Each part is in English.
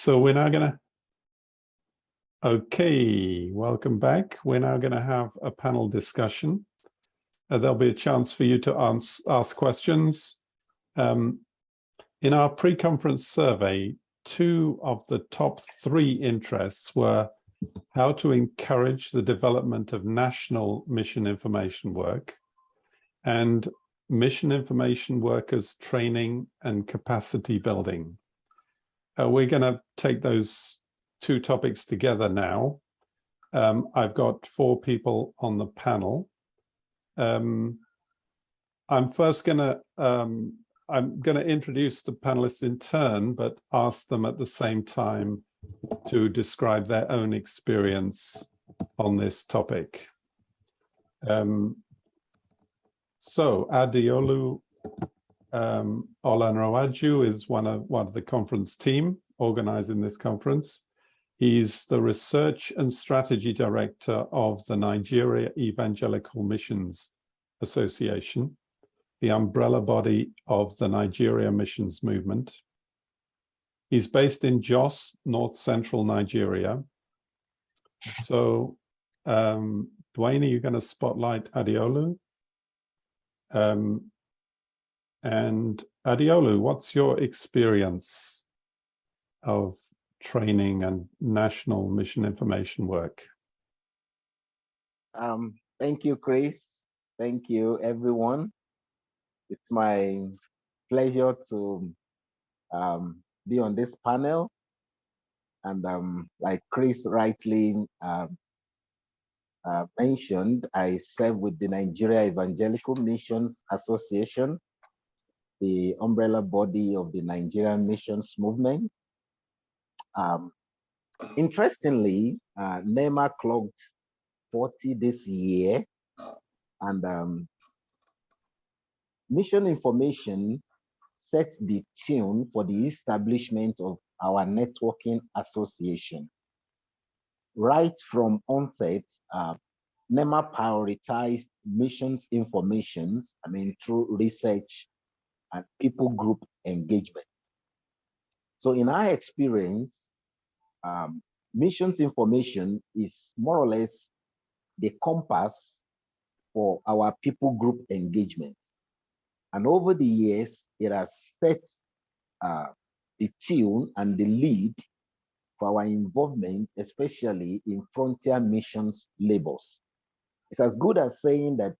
So we're now going to, okay, welcome back. We're now going to have a panel discussion. There'll be a chance for you to ask questions. In our pre-conference survey, 2 of the top 3 interests were how to encourage the development of national mission information work and mission information workers training and capacity building. We're going to take those 2 topics together now. I've got 4 people on the panel. I'm going to introduce the panelists in turn, but ask them at the same time to describe their own experience on this topic. So Adeolu Olanrewaju is one of the conference team organizing this conference. He's the Research and Strategy Director of the Nigeria Evangelical Missions Association, the umbrella body of the Nigeria Missions Movement. He's based in Jos, North Central Nigeria. So, Dwayne, are you going to spotlight Adiolu? And Adiolu, what's your experience of training and national mission information work? Thank you, Chris. Thank you, everyone. It's my pleasure to be on this panel. And like Chris rightly mentioned, I serve with the Nigeria Evangelical Missions Association, the umbrella body of the Nigerian Missions Movement. Interestingly, NEMA clocked 40 this year, and mission information sets the tune for the establishment of our networking association. Right from onset, NEMA prioritized missions information, through research and people group engagement. So in our experience, missions information is more or less the compass for our people group engagement. And over the years, it has set the tune and the lead for our involvement, especially in frontier missions labors. It's as good as saying that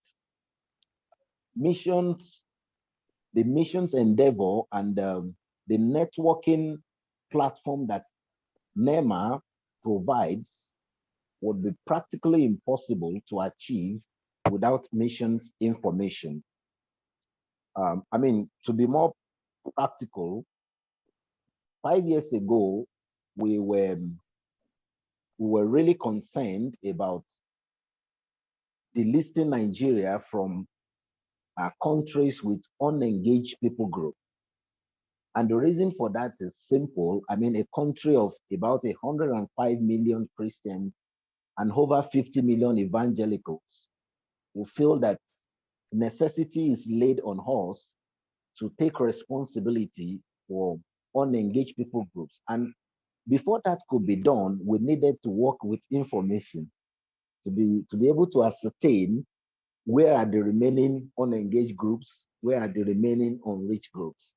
the missions endeavor and the networking platform that NEMA provides would be practically impossible to achieve without missions information. To be more practical, 5 years ago, we were really concerned about delisting Nigeria from countries with unengaged people group. And the reason for that is simple. A country of about 105 million Christians and over 50 million evangelicals who feel that necessity is laid on us to take responsibility for unengaged people groups. And before that could be done, we needed to work with information to be able to ascertain where are the remaining unengaged groups, where are the remaining unreached groups.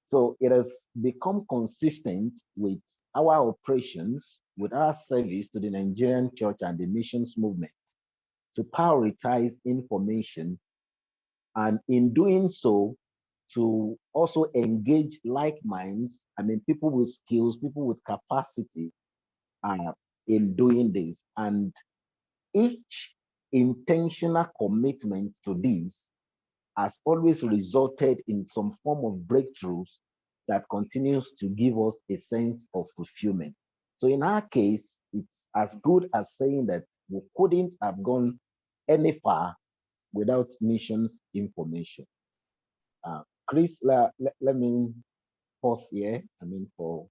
So it has become consistent with our operations, with our service to the Nigerian church and the missions movement to prioritize information, and in doing so, to also engage like minds, people with skills, people with capacity in doing this. And each intentional commitment to this has always resulted in some form of breakthroughs that continues to give us a sense of fulfillment. So in our case, it's as good as saying that we couldn't have gone any far without missions information. Chris, let me pause here, for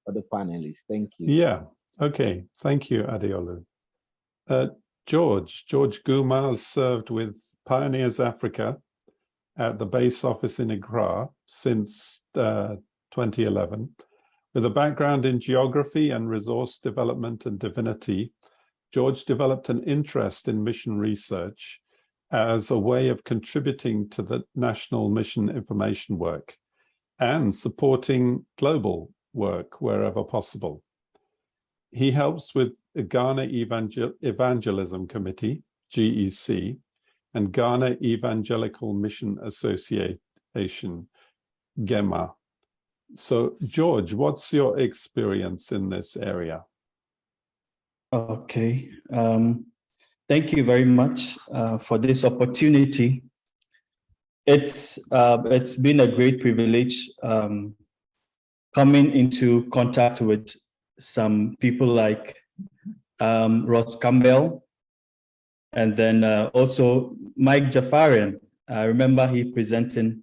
the panelists. Thank you. Yeah, okay. Thank you, Adeolu. George Gumah has served with Pioneers Africa at the base office in Accra since 2011. With a background in geography and resource development and divinity, George developed an interest in mission research as a way of contributing to the national mission information work and supporting global work wherever possible. He helps with the Ghana Evangelism Committee, GEC, and Ghana Evangelical Missions Association, Gumah. So, George, what's your experience in this area? Okay. Thank you very much for this opportunity. It's been a great privilege coming into contact with some people like Ross Campbell, and then also Mike Jafarian. I remember he presenting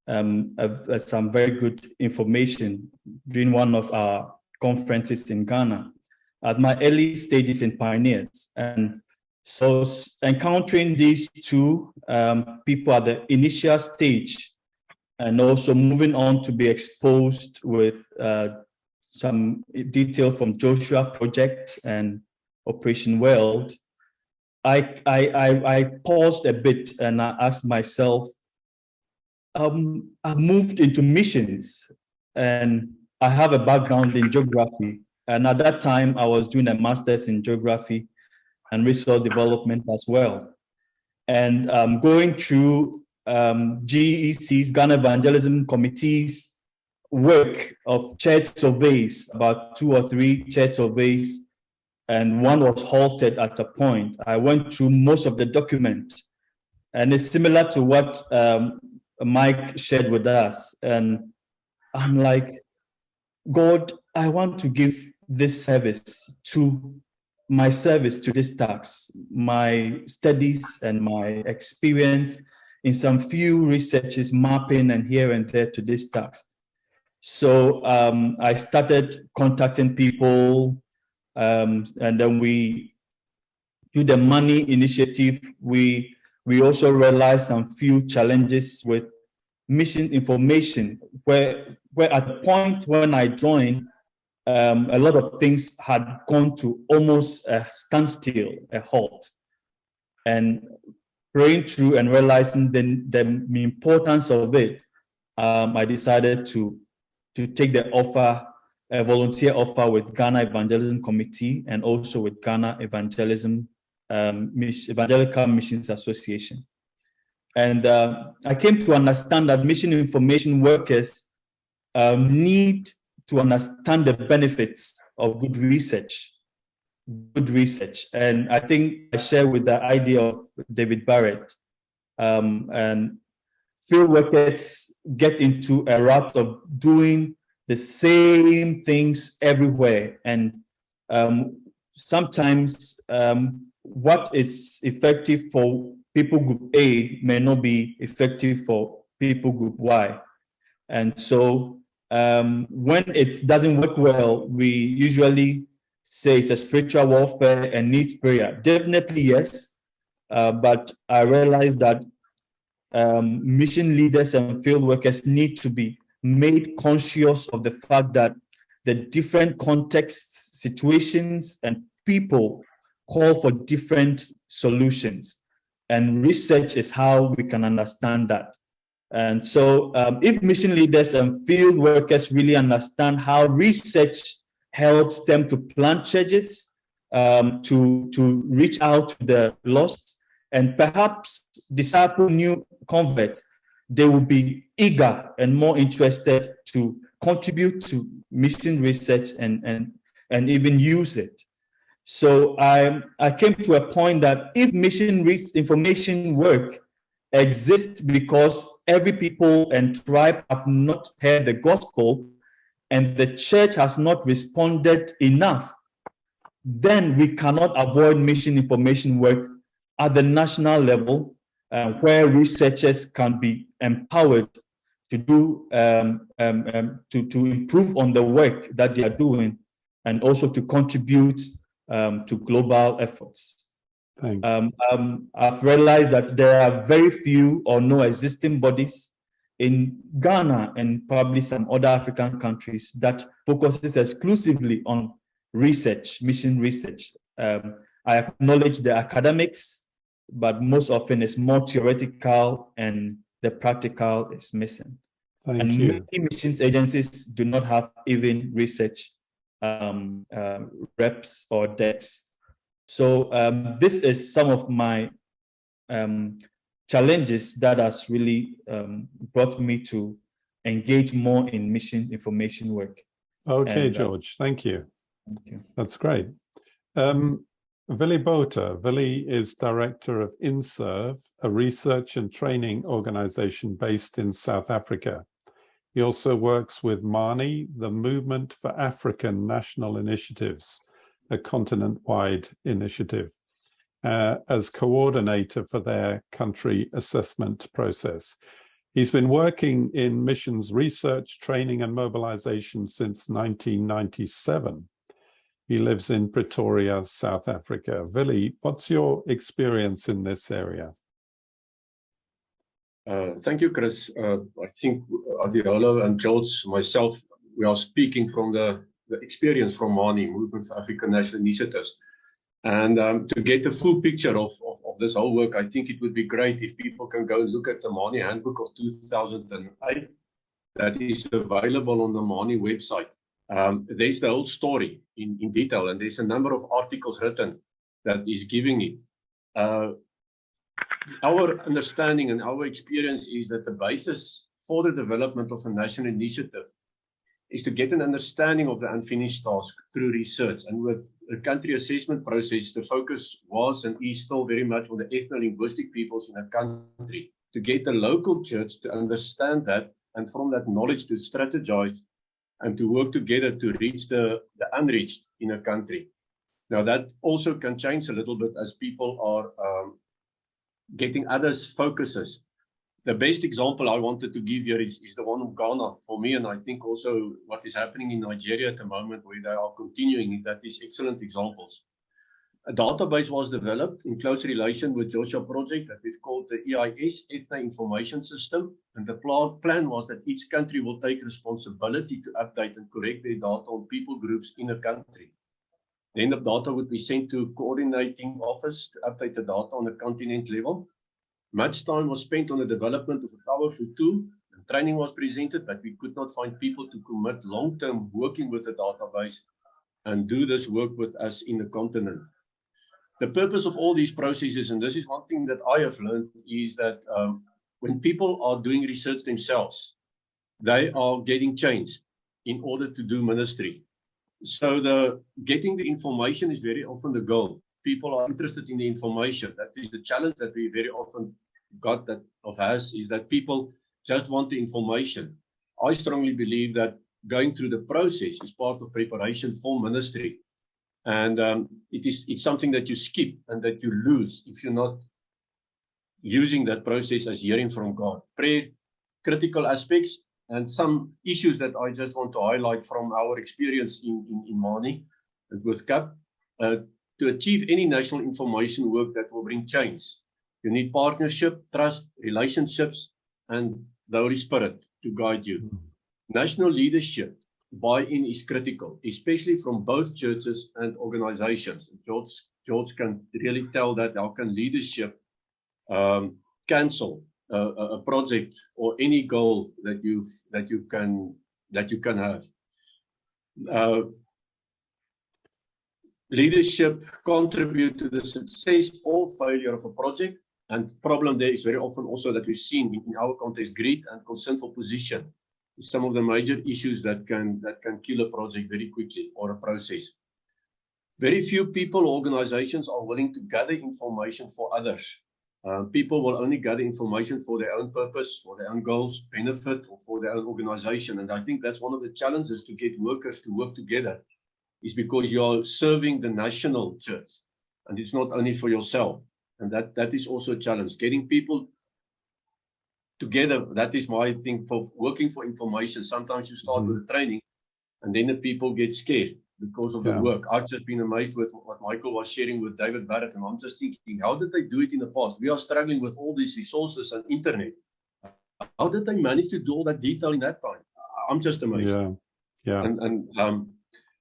some very good information during one of our conferences in Ghana at my early stages in Pioneers. And so encountering these two people at the initial stage and also moving on to be exposed with some detail from Joshua Project and Operation World, I paused a bit and I asked myself, I've moved into missions and I have a background in geography. And at that time, I was doing a master's in geography and resource development as well. And going through GEC's, Ghana Evangelism Committee's work of church surveys, about 2 or 3 church surveys, and one was halted at a point. I went through most of the document, and it's similar to what Mike shared with us. And I'm like, God, I want to give this service to this task, my studies and my experience in some few researches, mapping and here and there to this task. So I started contacting people, and then we do the money initiative. We also realized some few challenges with mission information, where at the point when I joined, a lot of things had gone to almost a standstill, a halt. And praying through and realizing the importance of it, I decided to take the offer, a volunteer offer with Ghana Evangelism Committee and also with Ghana Evangelical Missions Association. And I came to understand that mission information workers need to understand the benefits of good research. And I think I share with the idea of David Barrett. And field workers get into a rut of doing the same things everywhere. And sometimes what is effective for people group A may not be effective for people group Y. And so when it doesn't work well, we usually say it's a spiritual warfare and needs prayer. Definitely, yes. But I realized that mission leaders and field workers need to be made conscious of the fact that the different contexts, situations, and people call for different solutions. And research is how we can understand that. And so if mission leaders and field workers really understand how research helps them to plant churches, to reach out to the lost, and perhaps disciple new converts, they will be eager and more interested to contribute to mission research and even use it. So I came to a point that if mission information work exists because every people and tribe have not heard the gospel and the church has not responded enough, then we cannot avoid mission information work at the national level, where researchers can be empowered to do to improve on the work that they are doing and also to contribute to global efforts. I've realized that there are very few or no existing bodies in Ghana and probably some other African countries that focuses exclusively on research, mission research. I acknowledge the academics, but most often it's more theoretical and the practical is missing. Thank you. Many missions agencies do not have even research reps or desks. So this is some of my challenges that has really brought me to engage more in mission information work. Okay, And, George, thank you. Thank you. That's great. Willie Botha. Willie is director of INSERV, a research and training organization based in South Africa. He also works with MANI, the Movement for African National Initiatives, a continent-wide initiative, as coordinator for their country assessment process. He's been working in missions research, training and mobilization since 1997. He lives in Pretoria, South Africa. Willie, what's your experience in this area? Thank you, Chris. I think Adiolu and George, myself, we are speaking from the experience from MANI, Movement for African National Initiatives. And to get a full picture of this whole work, I think it would be great if people can go and look at the MANI Handbook of 2008 that is available on the MANI website. There's the whole story in detail, and there's a number of articles written that is giving it. Our understanding and our experience is that the basis for the development of a national initiative is to get an understanding of the unfinished task through research. And with the country assessment process, the focus was and is still very much on the ethno-linguistic peoples in a country, to get the local church to understand that, and from that knowledge to strategize and to work together to reach the unreached in a country. Now that also can change a little bit as people are getting others' focuses. The best example I wanted to give here is the one of Ghana for me, and I think also what is happening in Nigeria at the moment, where they are continuing, that is excellent examples. A database was developed in close relation with Joshua Project that we've called the EIS, Ethno Information System, and the plan was that each country will take responsibility to update and correct their data on people groups in a country. Then the data would be sent to coordinating office to update the data on a continent level. Much time was spent on the development of a powerful tool, and training was presented, but we could not find people to commit long-term working with the database and do this work with us in the continent. The purpose of all these processes, and this is one thing that I have learned, is that when people are doing research themselves, they are getting changed in order to do ministry. So getting the information is very often the goal. People are interested in the information. That is the challenge that we very often got that of us, is that people just want the information. I strongly believe that going through the process is part of preparation for ministry. And it's something that you skip and that you lose if you're not using that process as hearing from God. Prayer, critical aspects, and some issues that I just want to highlight from our experience in MANI and with CAP. To achieve any national information work that will bring change, you need partnership, trust, relationships, and the Holy Spirit to guide you. National leadership buy-in is critical, especially from both churches and organizations. George can really tell that how can leadership cancel a project or any goal that you can have. Leadership contribute to the success or failure of a project, and the problem there is very often also that we've seen in our context, greed and concern for position. Some of the major issues that can kill a project very quickly or a process. Very few people or organizations are willing to gather information for others. People will only gather information for their own purpose, for their own goals, benefit, or for their own organization. And I think that's one of the challenges to get workers to work together, is because you're serving the national church, and it's not only for yourself. And that is also a challenge. Getting people together, that is my thing for working for information. Sometimes you start with the training, and then the people get scared because of the work. I've just been amazed with what Michael was sharing with David Barrett, and I'm just thinking, how did they do it in the past? We are struggling with all these resources and internet. how did they manage to do all that detail in that time? I'm just amazed. Yeah.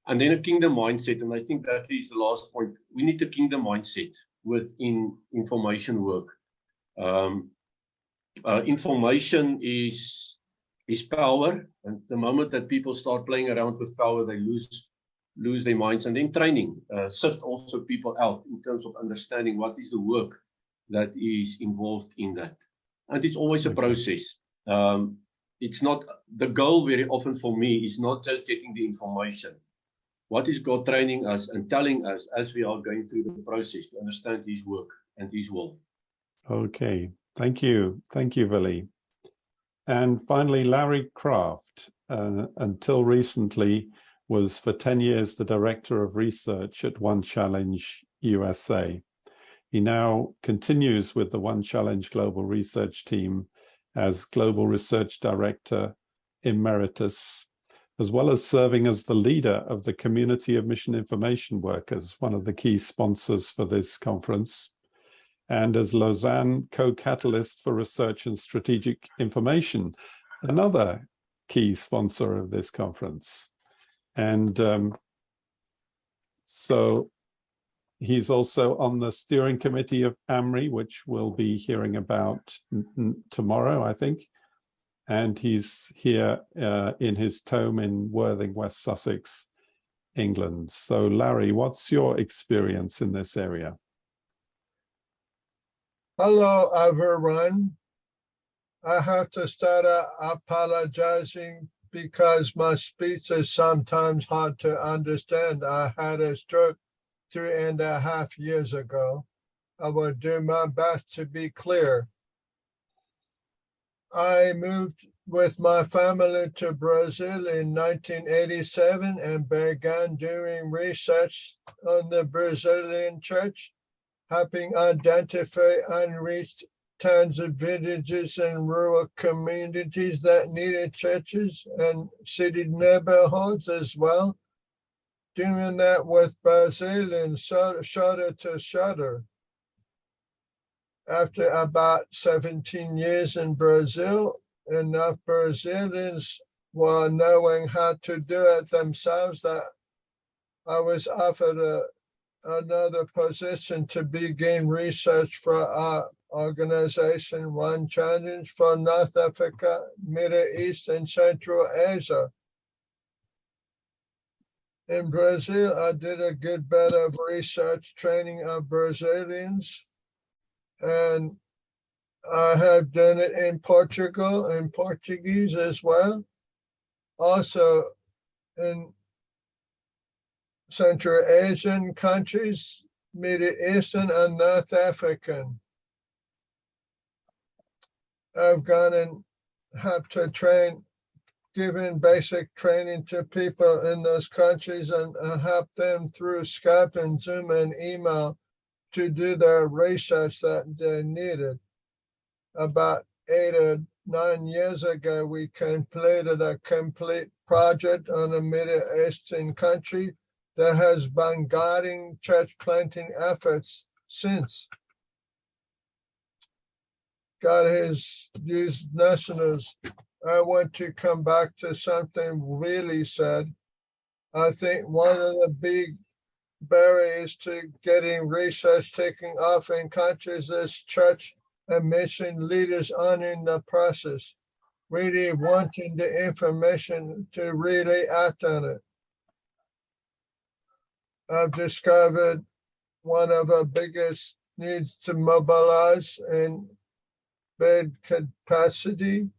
And then a kingdom mindset, and I think that is the last point. We need a kingdom mindset within information work. Information is power, and the moment that people start playing around with power, they lose their minds. And then training, sift also people out in terms of understanding what is the work that is involved in that. And it's always a process. It's not the goal very often for me is not just getting the information. What is God training us and telling us as we are going through the process to understand His work and His will? Okay, thank you, Willie. And finally, Larry Kraft, until recently, was for 10 years the Director of Research at One Challenge USA. He now continues with the One Challenge Global Research Team as Global Research Director Emeritus, as well as serving as the leader of the Community of Mission Information Workers, one of the key sponsors for this conference, and as Lausanne co-catalyst for research and strategic information, another key sponsor of this conference. And so he's also on the steering committee of AMRI, which we'll be hearing about tomorrow, I think. And he's here in his home in Worthing, West Sussex, England. So Larry, what's your experience in this area? Hello, everyone. I have to start out apologizing because my speech is sometimes hard to understand. I had a stroke 3.5 years ago. I will do my best to be clear. I moved with my family to Brazil in 1987 and began doing research on the Brazilian church, helping identify unreached towns and villages and rural communities that needed churches and city neighborhoods as well. Doing that with Brazilians shoulder to shoulder. After about 17 years in Brazil, enough Brazilians were knowing how to do it themselves that I was offered another position to begin research for our organization, One Challenge, for North Africa, Middle East, and Central Asia. In Brazil, I did a good bit of research training of Brazilians, and I have done it in Portugal, in Portuguese as well. Also in Central Asian countries, Middle Eastern and North African. I've gone and had to train, given basic training to people in those countries and help them through Skype and Zoom and email to do their research that they needed. About 8 or 9 years ago, we completed a complete project on a Middle Eastern country that has been guiding church planting efforts since. God has used nationals. I want to come back to something Willie said. I think one of the big barriers to getting research taking off in countries is church and mission leaders honoring the process, really wanting the information to really act on it. I've discovered one of our biggest needs to mobilize and build capacity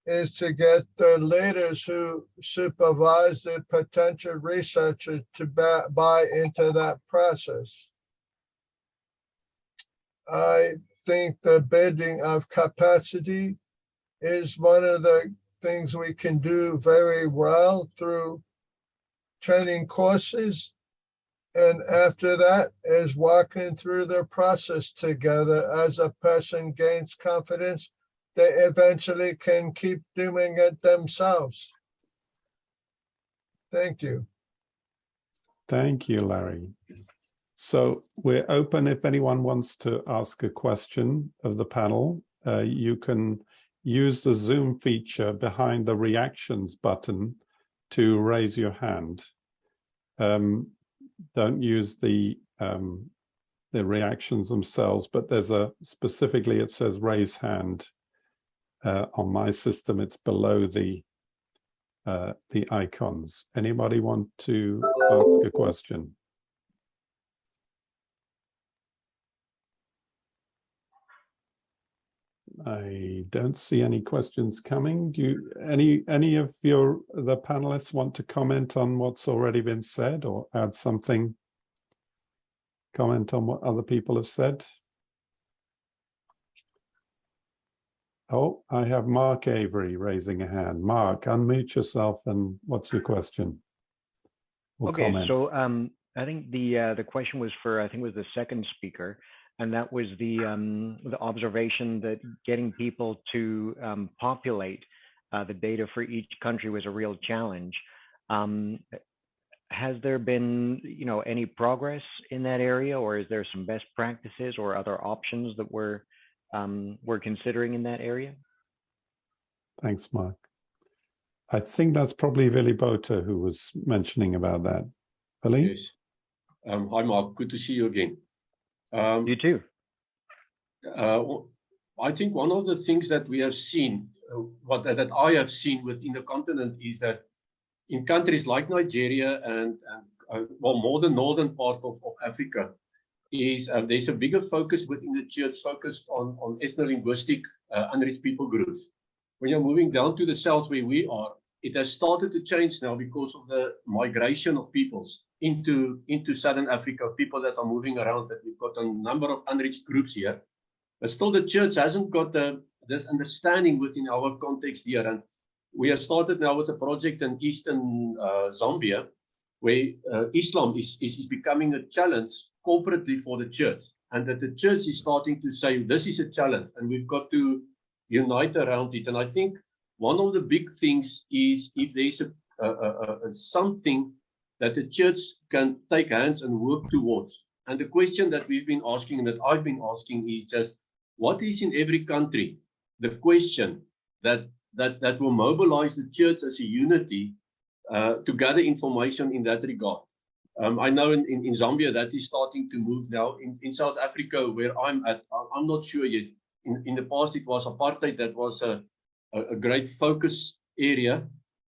is to get the leaders who supervise the potential researchers to buy into that process. I think the building of capacity is one of the things we can do very well through training courses. And after that is walking through the process together. As a person gains confidence, they eventually can keep doing it themselves. Thank you. Thank you, Larry. So we're open if anyone wants to ask a question of the panel. You can use the Zoom feature behind the reactions button to raise your hand. Don't use the reactions themselves, but there's specifically it says raise hand. On my system, it's below the icons. Anybody want to ask a question? I don't see any questions coming. Do any of the panelists want to comment on what's already been said or add something? Comment on what other people have said? Oh, I have Mark Avery raising a hand. Mark, unmute yourself and what's your question? Okay, comment. So I think the question was for, I think it was the second speaker, and that was the observation that getting people to populate the data for each country was a real challenge. Has there been, any progress in that area, or is there some best practices or other options that we're considering in that area? Thanks, Mark. I think that's probably Willie Botha who was mentioning about that. Willie? Yes. Hi, Mark. Good to see you again. You too. I think one of the things that we have seen, that I have seen within the continent, is that in countries like Nigeria and more the northern part of Africa, is there's a bigger focus within the church focused on ethno-linguistic unreached people groups. When you're moving down to the south where we are, it has started to change now because of the migration of peoples into Southern Africa, people that are moving around, that we've got a number of unreached groups here. But still the church hasn't got this understanding within our context here. And we have started now with a project in eastern Zambia, where Islam is becoming a challenge corporately for the church. And that the church is starting to say, this is a challenge and we've got to unite around it. And I think one of the big things is if there's something that the church can take hands and work towards. And the question that we've been asking and that I've been asking is just, what is in every country the question that will mobilize the church as a unity to gather information in that regard? I know in Zambia that is starting to move now. In South Africa, where I'm at, I'm not sure yet. In the past, it was apartheid that was a great focus area.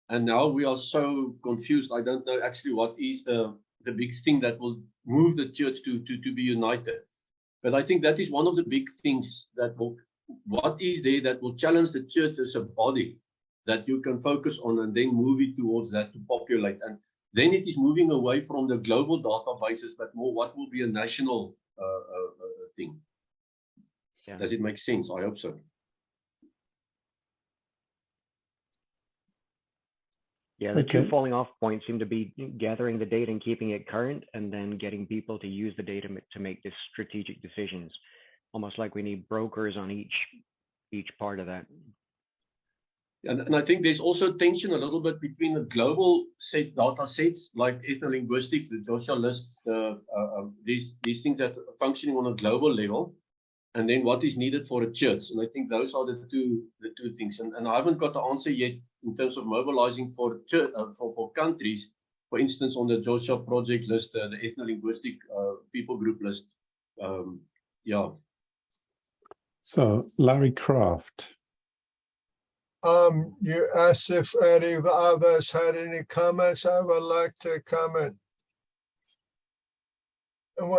And now we are so confused. I don't know actually what is the big thing that will move the church to be united. But I think that is one of the big things what is there that will challenge the church as a body that you can focus on and then move it towards that to populate. And then it is moving away from the global databases, but more what will be a national thing. Yeah. Does it make sense? I hope so. Yeah, the two falling off points seem to be gathering the data and keeping it current, and then getting people to use the data to make this strategic decisions. Almost like we need brokers on each part of that. And I think there's also tension a little bit between the global data sets like ethno-linguistic, the Joshua lists, these things that are functioning on a global level, and then what is needed for a church. And I think those are the two things. And I haven't got the answer yet in terms of mobilizing for church, for countries, for instance, on the Joshua project list, the ethno-linguistic people group list. Yeah. So Larry Kraft. You asked if any of us had any comments. I would like to comment.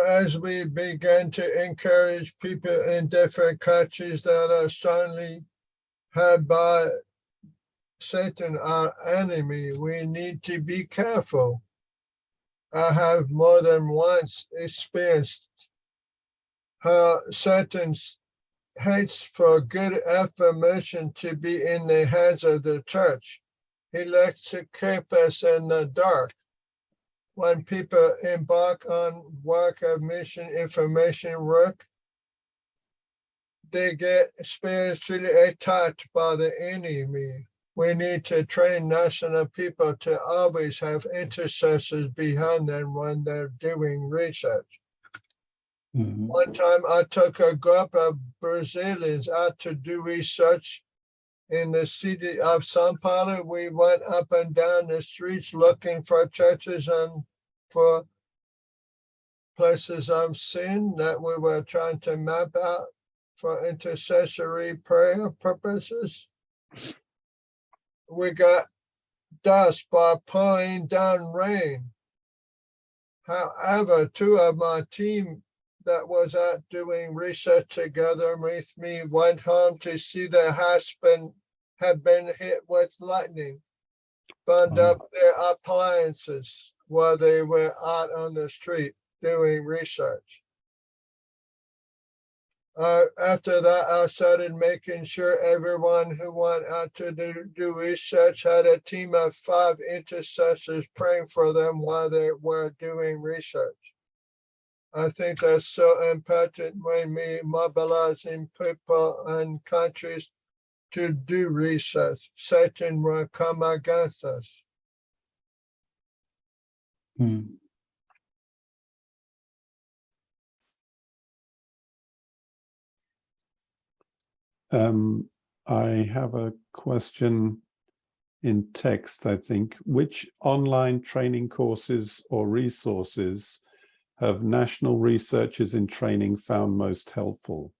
As we begin to encourage people in different countries that are strongly had by Satan, our enemy, we need to be careful. I have more than once experienced how Satan hates for good information to be in the hands of the church. He likes to keep us in the dark. When people embark on work of mission information work, they get spiritually attacked by the enemy. We need to train national people to always have intercessors behind them when they're doing research. Mm-hmm. One time I took a group of Brazilians out to do research in the city of Sao Paulo. We went up and down the streets looking for churches and for places of sin that we were trying to map out for intercessory prayer purposes. We got dust by pouring down rain. However, two of my team that was out doing research together with me went home to see their house had been hit with lightning, burned up their appliances while they were out on the street doing research. After that, I started making sure everyone who went out to do research had a team of 5 intercessors praying for them while they were doing research. I think that's so important when we mobilizing people and countries to do research. Satan will come against us. I have a question in text, I think. Which online training courses or resources have national researchers in training found most helpful?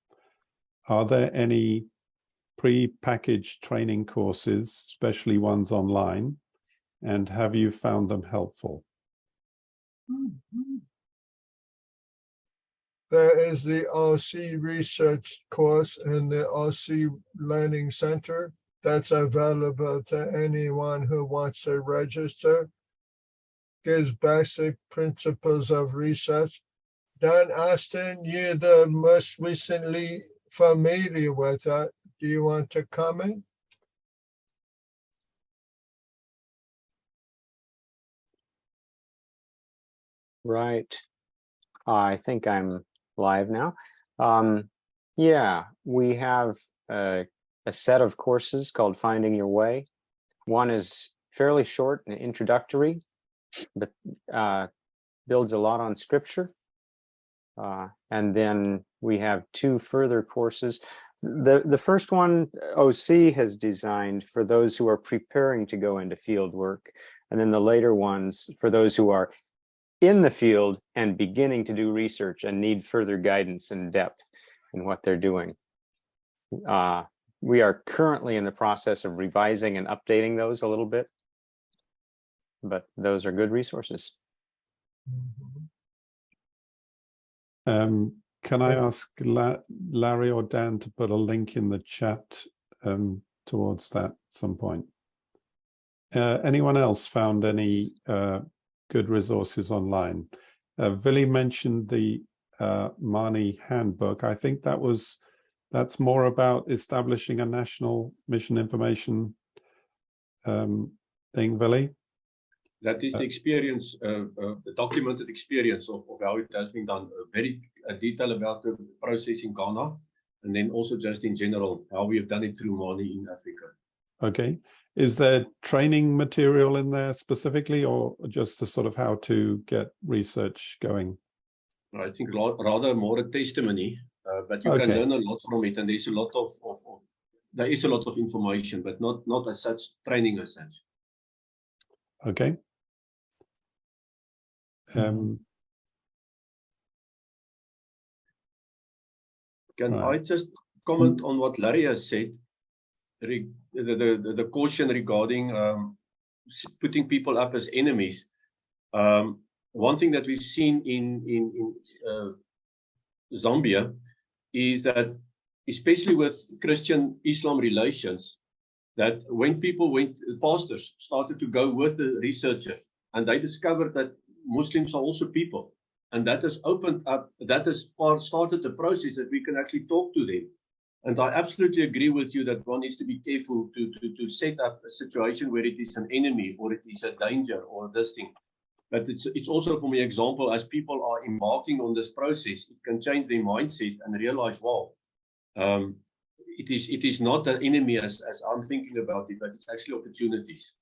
Are there any pre-packaged training courses, especially ones online, and have you found them helpful? There is the OC research course in the OC Learning Center that's available to anyone who wants to register. Gives basic principles of research. Dan Austin, you're the most recently familiar with that. Do you want to comment? Right. I think I'm live now. Yeah, we have a set of courses called Finding Your Way. One is fairly short and introductory, but builds a lot on scripture. And then we have 2 further courses. The first one OC has designed for those who are preparing to go into field work. And then the later ones for those who are in the field and beginning to do research and need further guidance and depth in what they're doing. We are currently in the process of revising and updating those a little bit, but those are good resources. Can I ask Larry or Dan to put a link in the chat towards that at some point? Anyone else found any good resources online? Willie mentioned the Mani handbook. I think that's more about establishing a national mission information thing, Willie? That is the experience, the documented experience of how it has been done. Very detail about the process in Ghana, and then also just in general, how we have done it through Mani in Africa. Okay. Is there training material in there specifically, or just a sort of how to get research going? I think rather more a testimony, but you can learn a lot from it, and there's a lot there is a lot of information, but not as such training as such. Okay. Can I just comment on what Larry has said? The caution regarding putting people up as enemies. One thing that we've seen in Zambia is that, especially with Christian-Islam relations, that when pastors started to go with the researchers, and they discovered that Muslims are also people, and that has opened up, that has started the process that we can actually talk to them. And I absolutely agree with you that one needs to be careful to set up a situation where it is an enemy or it is a danger or this thing. But it's also, for me, example, as people are embarking on this process, it can change their mindset and realize, wow, it is not an enemy as I'm thinking about it, but it's actually opportunities.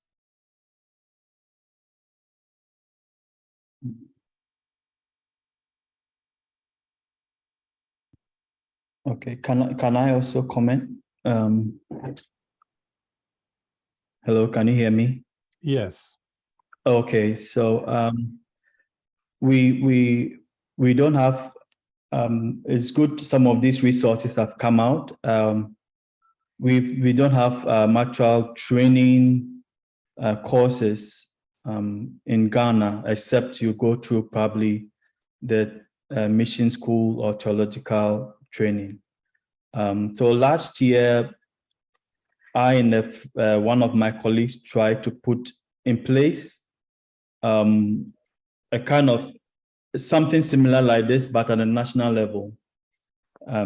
Okay, can I also comment? Hello, can you hear me? Yes. Okay, so we don't have. It's good some of these resources have come out. We don't have actual training courses in Ghana, except you go through probably the mission school or theological training. So last year, I and one of my colleagues tried to put in place a kind of something similar like this, but at a national level.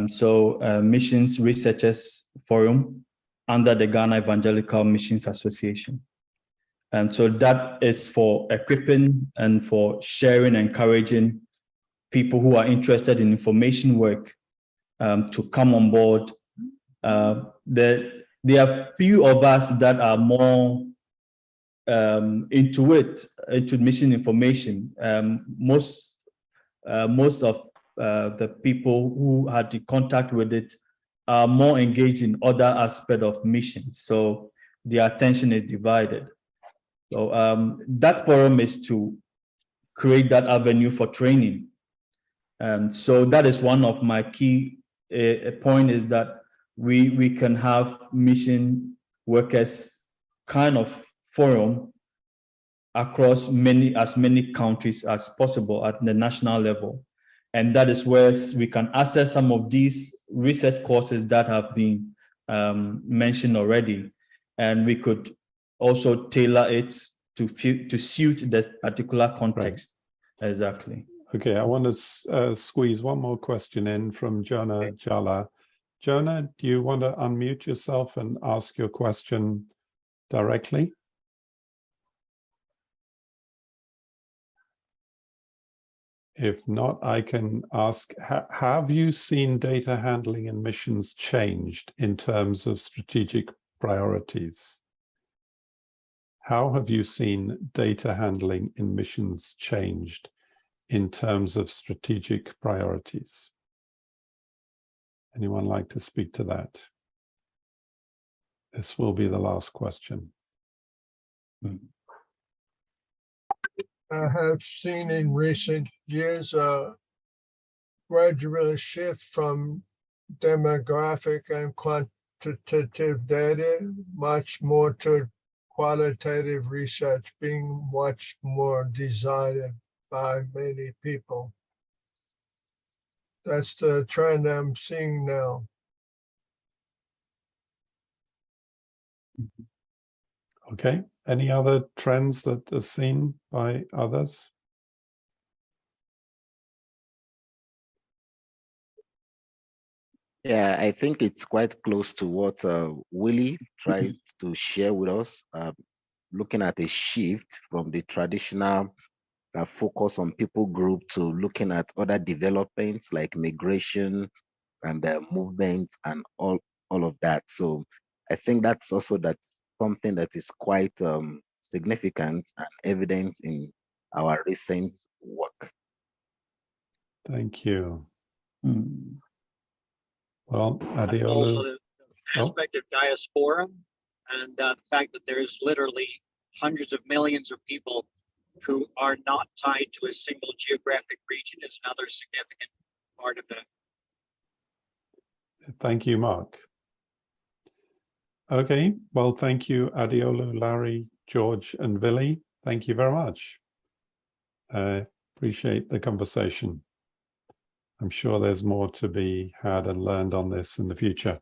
So Missions Researchers Forum under the Ghana Evangelical Missions Association. And so that is for equipping and for sharing, encouraging people who are interested in information work to come on board. There are few of us that are more into mission information. Most of the people who had the contact with it are more engaged in other aspects of mission. So their attention is divided. So that forum is to create that avenue for training. And so that is one of my key point is that we can have mission workers kind of forum across as many countries as possible at the national level. And that is where we can access some of these research courses that have been mentioned already. And we could also tailor it to suit that particular context. Right. Exactly. Okay, I want to squeeze one more question in from Jonah Jala. Jonah, do you want to unmute yourself and ask your question directly? If not, I can ask, have you seen data handling and missions changed in terms of strategic priorities? How have you seen data handling in missions changed in terms of strategic priorities? Anyone like to speak to that? This will be the last question. I have seen in recent years a gradual shift from demographic and quantitative data much more to qualitative research being much more desired by many people. That's the trend I'm seeing now. Okay, any other trends that are seen by others? Yeah, I think it's quite close to what Willie tried to share with us, looking at a shift from the traditional focus on people group to looking at other developments like migration and movement and all of that. So I think that's something that is quite significant and evident in our recent work. Thank you. Well, Adeolu. Also the aspect of diaspora and the fact that there's literally hundreds of millions of people who are not tied to a single geographic region is another significant part of that. Thank you, Mark. Okay, well, thank you, Adiolu, Larry, George, and Willie. Thank you very much. Appreciate the conversation. I'm sure there's more to be had and learned on this in the future.